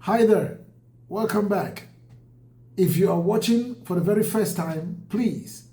Hi there, welcome back. If you are watching for the very first time, please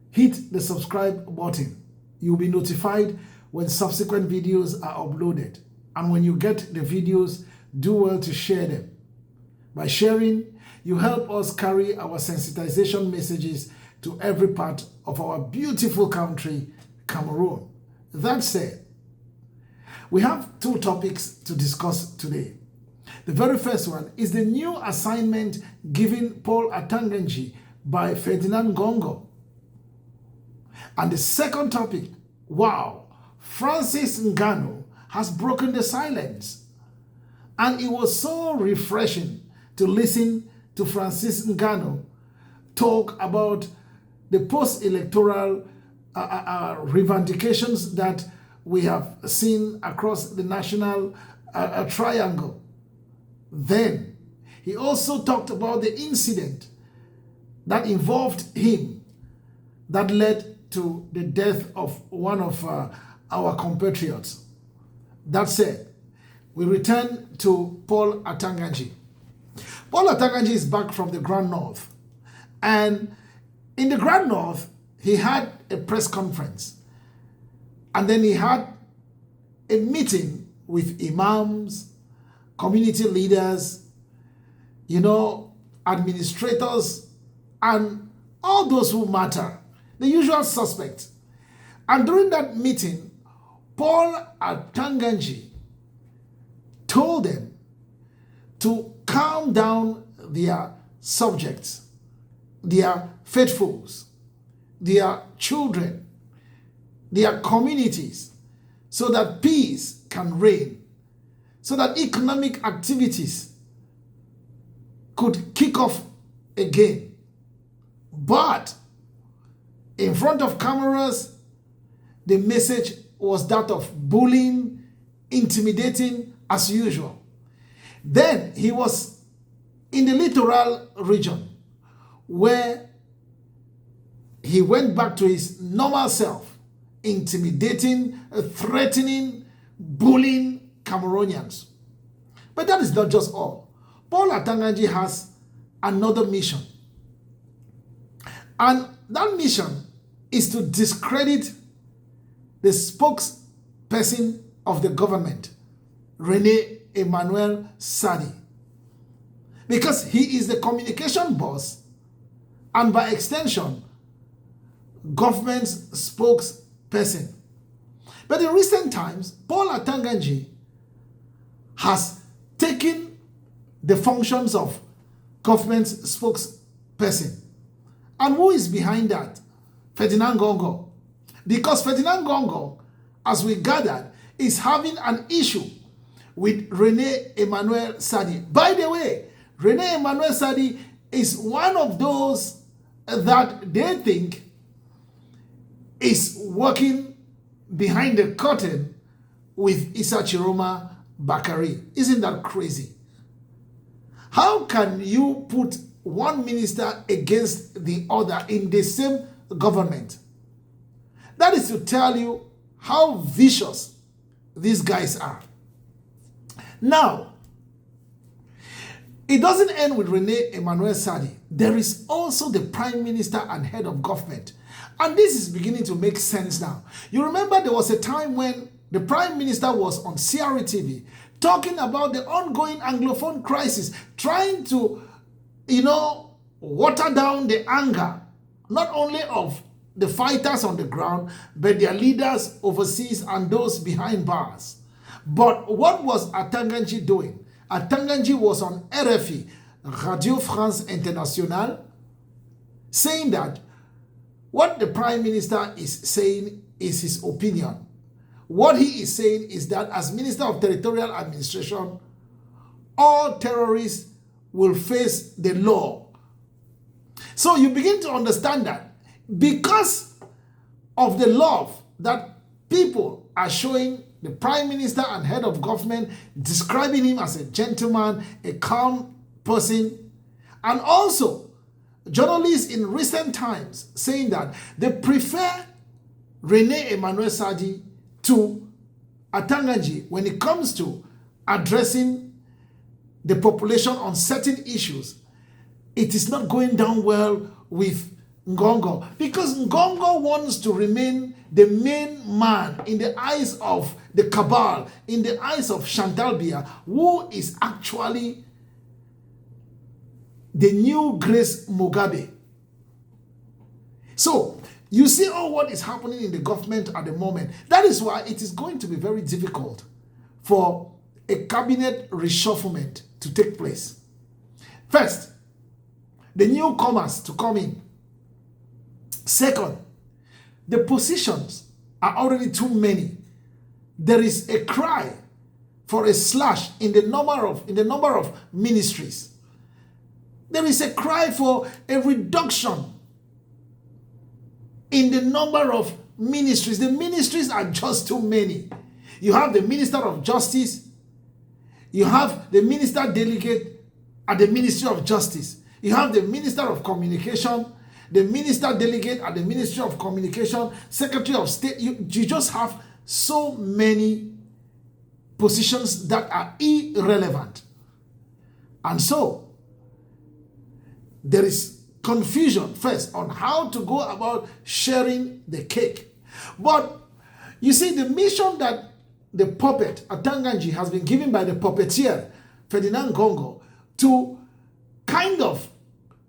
hit the subscribe button. You'll be notified when subsequent videos are uploaded. And when you get the videos, do well to share them. By sharing, you help us carry our sensitization messages to every part of our beautiful country, Cameroon. That said, we have two topics to discuss today. The very first one is the new assignment given Paul Atanga Nji by Ferdinand Ngongo. And the second topic, wow, Francis Ngannou has broken the silence. And it was so refreshing to listen to Francis Ngannou talk about the post-electoral revendications that we have seen across the national triangle. Then he also talked about the incident that involved him that led to the death of one of our compatriots. That said, we return to Paul Atanga Nji. Paul Atanga Nji is back from the Grand North. And in the Grand North, he had a press conference. And then he had a meeting with imams, community leaders, administrators, and all those who matter, the usual suspects. And during that meeting, Paul Atanga Nji told them to calm down their subjects, their faithfuls, their children, their communities, so that peace can reign, so that economic activities could kick off again. But in front of cameras, the message was that of bullying, intimidating as usual. Then he was in the littoral region where he went back to his normal self, intimidating, threatening, bullying Cameroonians. But that is not just all. Paul Atanga Nji has another mission. And that mission is to discredit the spokesperson of the government, Rene Sadi. Because he is the communication boss and by extension, government's spokesperson. But in recent times, Paul Atanga Nji has taken the functions of government's spokesperson. And who is behind that? Ferdinand Ngongo. Because Ferdinand Ngongo, as we gathered, is having an issue with Rene Sadi. By the way, Rene Sadi is one of those that they think is working behind the curtain with Issa Chiroma Bakari. Isn't that crazy? How can you put one minister against the other in the same government? That is to tell you how vicious these guys are. Now, it doesn't end with Rene Sadi. There is also the Prime Minister and head of government. And this is beginning to make sense now. You remember there was a time when the Prime Minister was on CRTV talking about the ongoing Anglophone crisis, trying to, water down the anger, not only of the fighters on the ground, but their leaders overseas and those behind bars. But what was Atanga Nji doing? Atanga Nji was on RFI, Radio France Internationale, saying that what the Prime Minister is saying is his opinion. What he is saying is that as Minister of Territorial Administration, all terrorists will face the law. So you begin to understand that because of the love that people are showing the Prime Minister and head of government, describing him as a gentleman, a calm person, and also journalists in recent times saying that they prefer Rene Sadi to Atanga Nji when it comes to addressing the population on certain issues, it is not going down well with Ngongo, because Ngongo wants to remain the main man in the eyes of the cabal, in the eyes of Chantal Biya, who is actually the new Grace Mugabe. So, you see all what is happening in the government at the moment. That is why it is going to be very difficult for a cabinet reshufflement to take place. First, the newcomers to come in. Second, the positions are already too many. There is a cry for a slash in the number of ministries. There is a cry for a reduction in the number of ministries. The ministries are just too many. You have the Minister of Justice. You have the Minister Delegate at the Ministry of Justice. You have the Minister of Communication, the Minister Delegate at the Ministry of Communication, Secretary of State. You just have so many positions that are irrelevant. And so, there is confusion first on how to go about sharing the cake. But you see, the mission that the puppet, Atanga Nji, has been given by the puppeteer, Ferdinand Ngongo, to kind of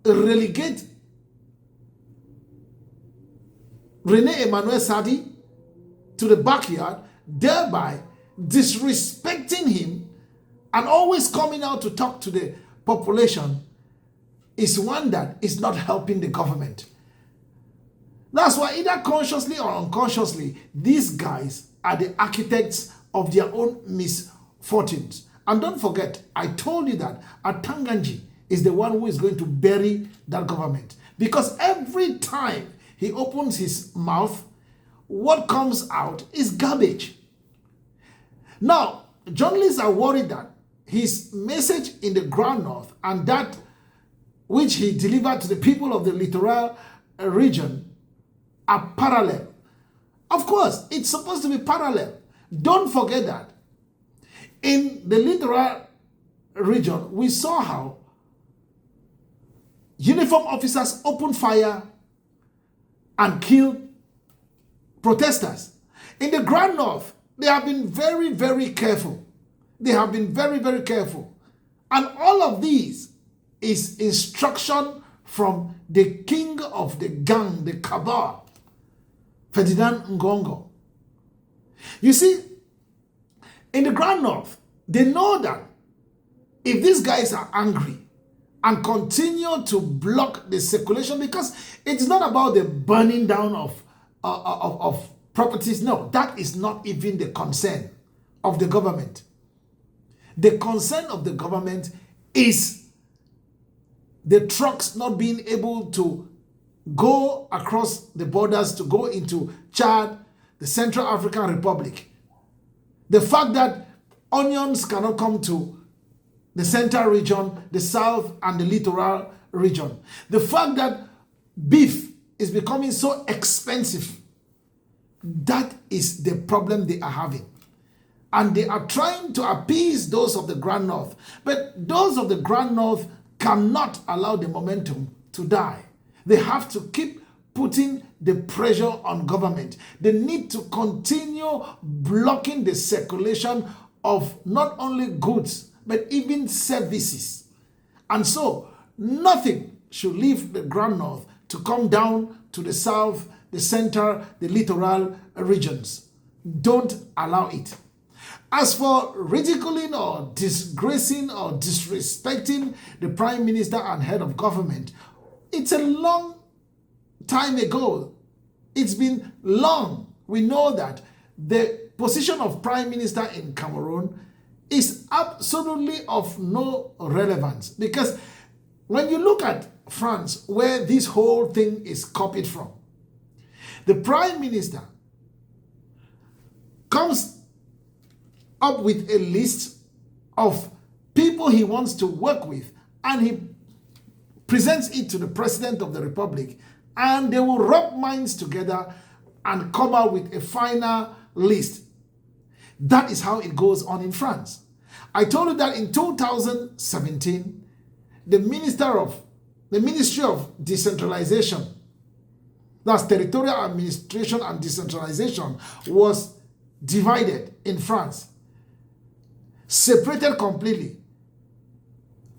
relegate Rene Sadi to the backyard, thereby disrespecting him and always coming out to talk to the population, is one that is not helping the government. That's why, either consciously or unconsciously, these guys are the architects of their own misfortunes. And don't forget, I told you that Atanga Nji is the one who is going to bury that government. Because every time he opens his mouth, what comes out is garbage. Now, journalists are worried that his message in the Grand North and that which he delivered to the people of the littoral region are parallel. Of course, it's supposed to be parallel. Don't forget that in the littoral region, we saw how uniform officers opened fire and killed protesters. In the Grand North, they have been very, very careful. They have been very, very careful. And all of these is instruction from the king of the gang, the cabal, Ferdinand Ngongo. You see, in the Grand North, they know that if these guys are angry and continue to block the circulation, because it's not about the burning down of properties. No, that is not even the concern of the government. The concern of the government is the trucks not being able to go across the borders to go into Chad, the Central African Republic. The fact that onions cannot come to the central region, the south, and the littoral region. The fact that beef is becoming so expensive. That is the problem they are having. And they are trying to appease those of the Grand North. But those of the Grand North cannot allow the momentum to die. They have to keep putting the pressure on government. They need to continue blocking the circulation of not only goods, but even services. And so, nothing should leave the Grand North to come down to the south, the center, the littoral regions. Don't allow it. As for ridiculing or disgracing or disrespecting the Prime Minister and head of government, it's a long time ago. It's been long. We know that the position of Prime Minister in Cameroon is absolutely of no relevance, because when you look at France, where this whole thing is copied from, the Prime Minister comes up with a list of people he wants to work with, and he presents it to the President of the Republic, and they will rub minds together and come out with a final list. That is how it goes on in France. I told you that in 2017, the Ministry of Decentralization, that's Territorial Administration and Decentralization, was divided in France, separated completely.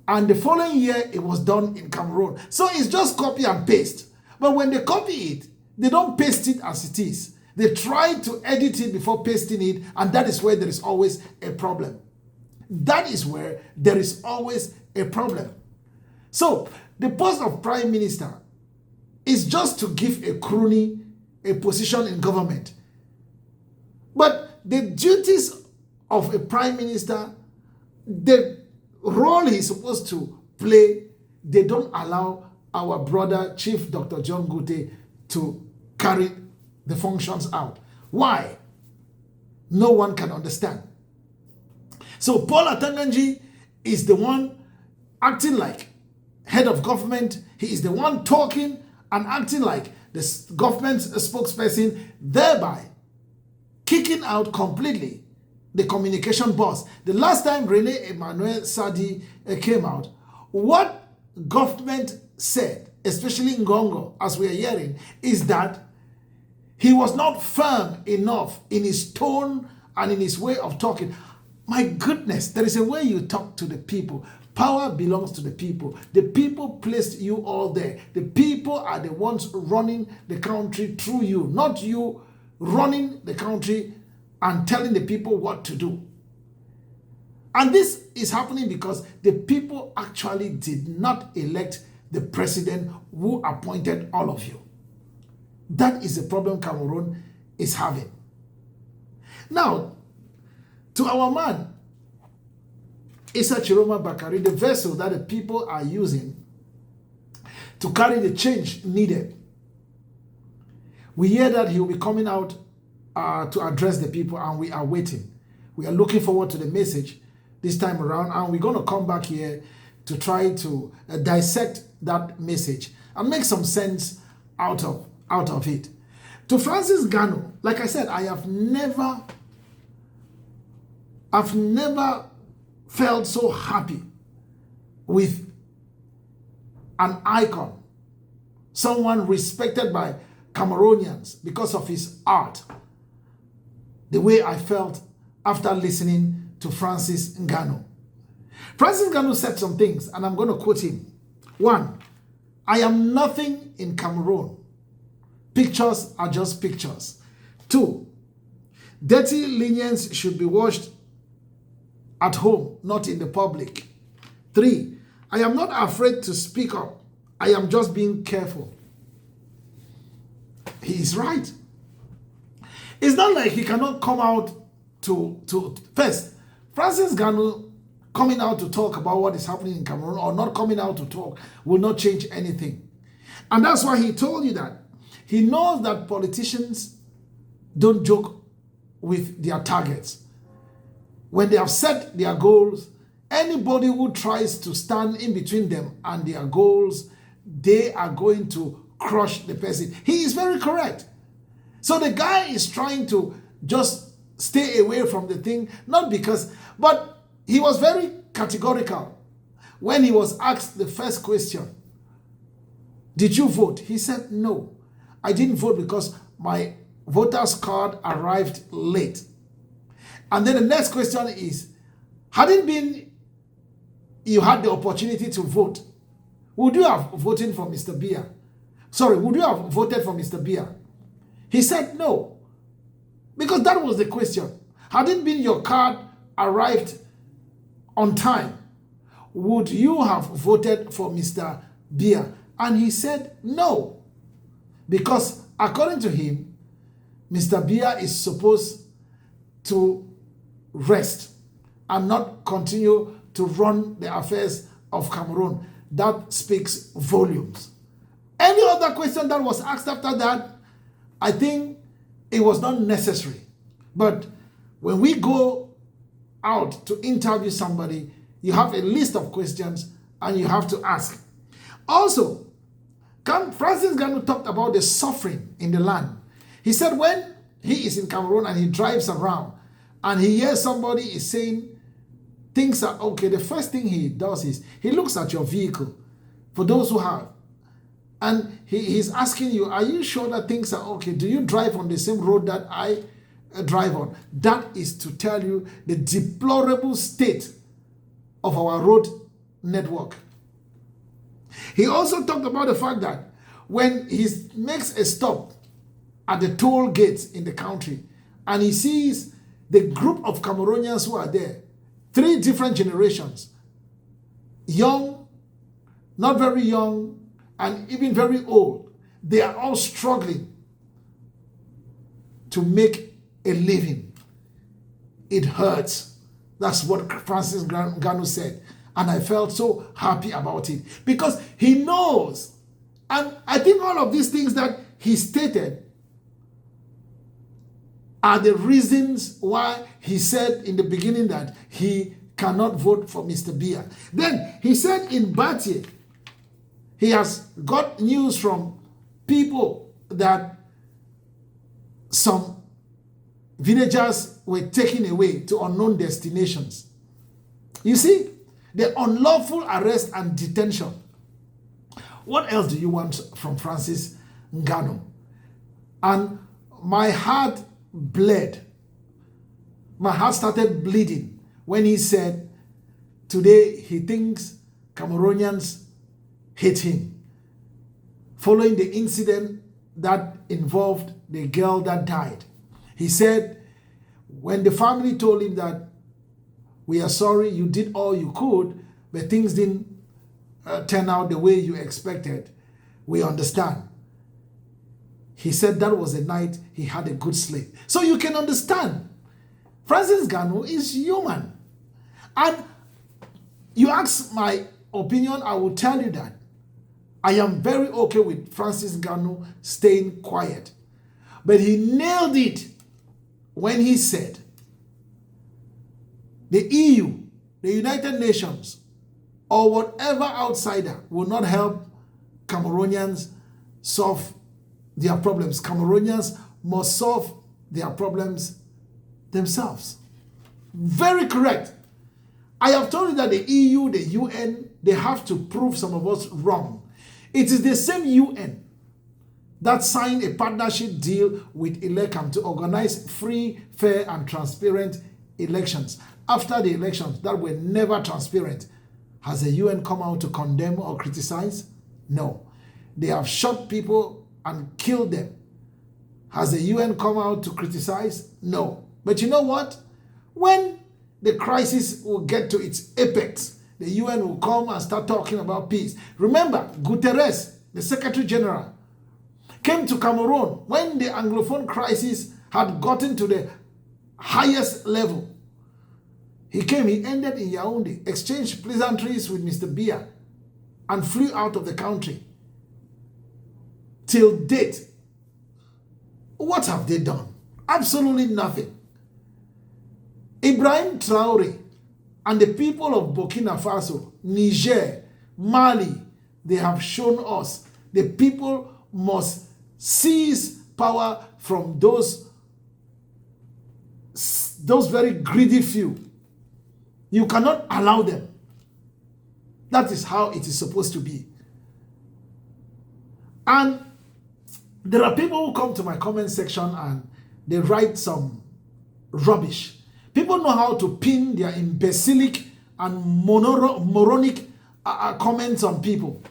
And the following year, it was done in Cameroon. So it's just copy and paste. But when they copy it, they don't paste it as it is. They try to edit it before pasting it, and that is where there is always a problem. That is where there is always a problem. So the post of Prime Minister is just to give a crony a position in government. But the duties of a Prime Minister, the role he's supposed to play, they don't allow our brother Chief Dr. John Ngute to carry the functions out. Why? No one can understand. So Paul Atanga Nji is the one acting like head of government. He is the one talking and acting like the government's spokesperson, thereby kicking out completely the communication boss. The last time Rene Sadi came out, what government said, especially in Ngannou, as we are hearing, is that he was not firm enough in his tone and in his way of talking. My goodness, there is a way you talk to the people. Power belongs to the people. The people placed you all there. The people are the ones running the country through you, not you running the country and telling the people what to do. And this is happening because the people actually did not elect the president who appointed all of you. That is the problem Cameroon is having. Now, to our man, Issa Chiroma Bakari, the vessel that the people are using to carry the change needed, we hear that he will be coming out to address the people, and we are waiting. We are looking forward to the message this time around, and we're going to come back here to try to dissect that message and make some sense out of it. To Francis Ngannou, like I said, I've never felt so happy with an icon, someone respected by Cameroonians because of his art, the way I felt after listening to Francis Ngannou. Francis Ngannou said some things, and I'm going to quote him. 1, I am nothing in Cameroon. Pictures are just pictures. 2, dirty linen should be washed at home, not in the public. 3, I am not afraid to speak up. I am just being careful. He is right. It's not like he cannot come out to first. Francis Ngannou coming out to talk about what is happening in Cameroon or not coming out to talk will not change anything. And that's why he told you that. He knows that politicians don't joke with their targets. When they have set their goals, anybody who tries to stand in between them and their goals, they are going to crush the person. He is very correct. So the guy is trying to just stay away from the thing, not because, but he was very categorical when he was asked the first question. Did you vote? He said, no, I didn't vote because my voter's card arrived late. And then the next question is, hadn't been you had the opportunity to vote, would you have voted for Mr. Biya? Sorry, would you have voted for Mr. Biya? He said no, because that was the question. Hadn't been your card arrived on time, would you have voted for Mr. Biya? And he said no, because according to him, Mr. Biya is supposed to rest and not continue to run the affairs of Cameroon. That speaks volumes. Any other question that was asked after that, I think it was not necessary. But when we go out to interview somebody, you have a list of questions and you have to ask. Also, Francis Ngannou talked about the suffering in the land. He said when he is in Cameroon and he drives around and he hears somebody is saying things are okay, the first thing he does is he looks at your vehicle, for those who have, and he's asking you, are you sure that things are okay? Do you drive on the same road that I drive on? That is to tell you the deplorable state of our road network. He also talked about the fact that when he makes a stop at the toll gates in the country and he sees the group of Cameroonians who are there, 3 different generations, young, not very young, and even very old, they are all struggling to make a living. It hurts. That's what Francis Ngannou said. And I felt so happy about it because he knows. And I think all of these things that he stated are the reasons why he said in the beginning that he cannot vote for Mr. Biya. Then he said in Batie, he has got news from people that some villagers were taken away to unknown destinations. You see, the unlawful arrest and detention. What else do you want from Francis Ngannou? And my heart bled. My heart started bleeding when he said today he thinks Cameroonians hate him, following the incident that involved the girl that died. He said when the family told him that we are sorry, you did all you could, but things didn't turn out the way you expected, we understand. He said that was the night he had a good sleep. So you can understand, Francis Ngannou is human. And you ask my opinion, I will tell you that I am very okay with Francis Ngannou staying quiet. But he nailed it when he said the EU, the United Nations, or whatever outsider will not help Cameroonians solve their problems. Cameroonians must solve their problems themselves. Very correct. I have told you that the EU, the UN, they have to prove some of us wrong. It is the same UN that signed a partnership deal with Elecam to organize free, fair, and transparent elections. After the elections that were never transparent, has the UN come out to condemn or criticize? No. They have shot people and killed them. Has the UN come out to criticize? No. But you know what? When the crisis will get to its apex, the UN will come and start talking about peace. Remember, Guterres, the Secretary General, came to Cameroon when the Anglophone crisis had gotten to the highest level. He came, he ended in Yaoundé, exchanged pleasantries with Mr. Biya, and flew out of the country. Till date, what have they done? Absolutely nothing. Ibrahim Traoré and the people of Burkina Faso, Niger, Mali, they have shown us the people must seize power from those very greedy few. You cannot allow them. That is how it is supposed to be. And there are people who come to my comment section and they write some rubbish. People know how to pin their imbecilic and moronic comments on people.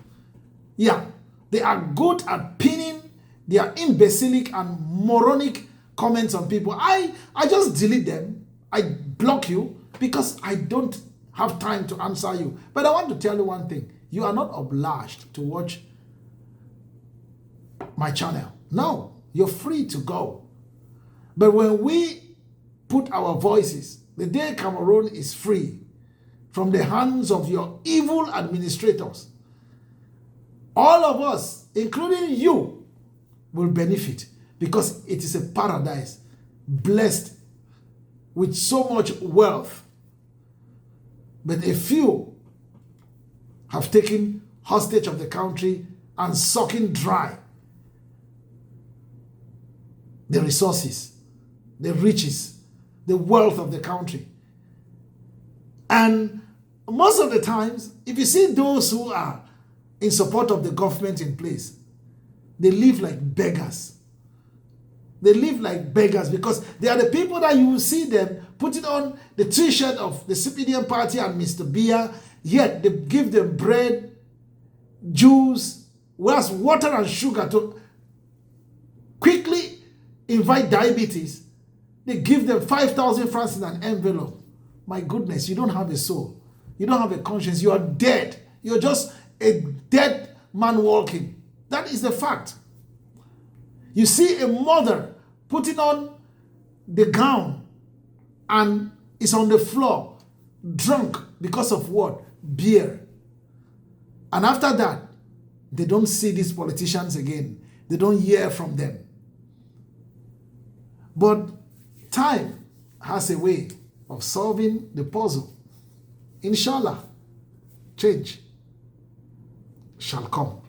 Yeah, they are good at pinning their imbecilic and moronic comments on people. I just delete them. I block you because I don't have time to answer you. But I want to tell you one thing. You are not obliged to watch my channel. No, you're free to go. But when we put our voices, the day Cameroon is free from the hands of your evil administrators, all of us, including you, will benefit because it is a paradise blessed with so much wealth. But a few have taken hostage of the country and sucking dry the resources, the riches, the wealth of the country. And most of the times, if you see those who are in support of the government in place, they live like beggars. They live like beggars because they are the people that you will see them putting on the t-shirt of the CPDM party and Mr. Biya, yet they give them bread, juice, whereas water and sugar to quickly invite diabetes. They give them 5,000 francs in an envelope. My goodness, you don't have a soul. You don't have a conscience. You are dead. You're just a dead man walking. That is the fact. You see a mother putting on the gown and is on the floor, drunk because of what? Beer. And after that, they don't see these politicians again. They don't hear from them. But time has a way of solving the puzzle. Inshallah, change shall come.